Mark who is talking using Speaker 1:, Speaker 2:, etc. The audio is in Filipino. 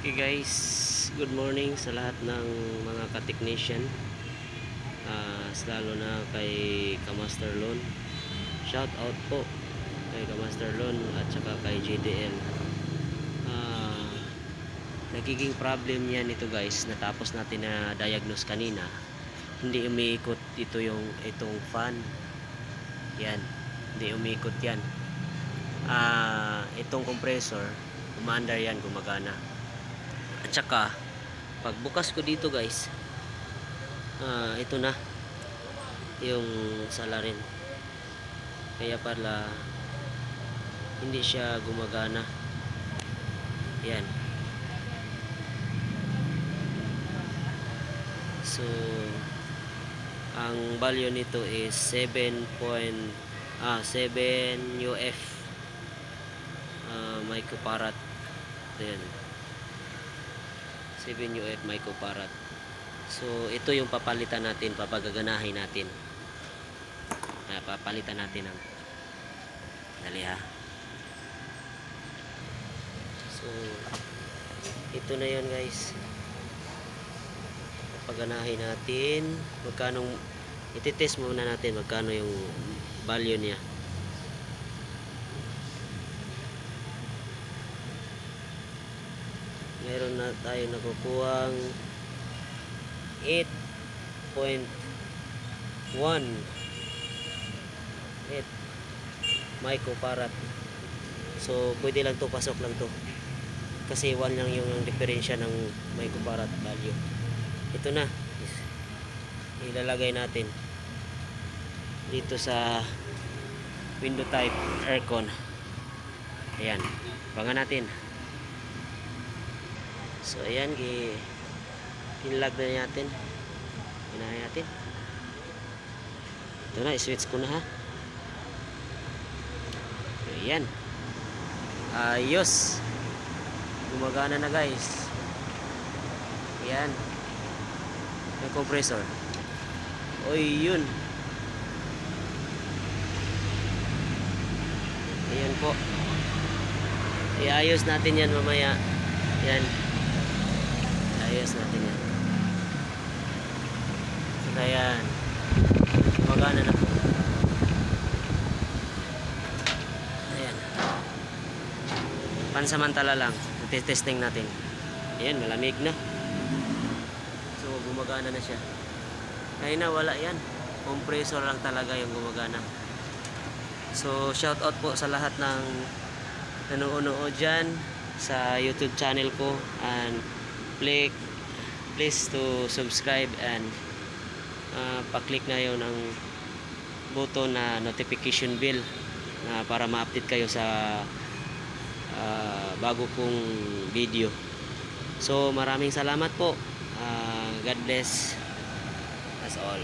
Speaker 1: Okay guys, good morning sa lahat ng mga ka-technician, lalo na kay Kamaster Lon. Shout out po kay Kamaster Lon at saka kay JDL. Nagiging problem yan ito guys, natapos natin na diagnose kanina. Hindi umiikot itong fan. Yan, hindi umiikot yan. Itong compressor, umaandar yan, gumagana. At saka pagbukas ko dito guys, ito na yung salarin, kaya pala hindi siya gumagana. Yan, so ang value nito is 7 UF microfarad. Ayan, 7 UF microfarad. So ito yung papalitan natin, papagaganahin natin. Papalitan natin ng dali ha. So ito na yun guys, papaganahin natin. Magkano, ititest muna natin magkano yung value niya. Meron na tayo nakukuhang 8.1 microfarad. So pwede lang to, pasok lang to, kasi 1 lang yung diferensya ng microfarad value. Ito na, ilalagay natin dito sa window type aircon. Ayan, bangan natin. So ayan, kinlag na natin, ginahin natin. Ito na, i-switch ko na ha. Ayan, ayos, gumagana na guys. Ayan yung compressor. Oy, yun. Ayan po, iayos natin yan mamaya. Yan, ayos natin yan. So ayan, gumagana na po. Ayan, pansamantala lang, testing natin. Ayan, malamig na. So gumagana na siya. Kaya na wala yan, compressor lang talaga yung gumagana. So shout out po sa lahat ng nanonood dyan sa YouTube channel ko, and please to subscribe and pa-click na yun ng button na notification bell para ma-update kayo sa bago kong video. So maraming salamat po. God bless us all.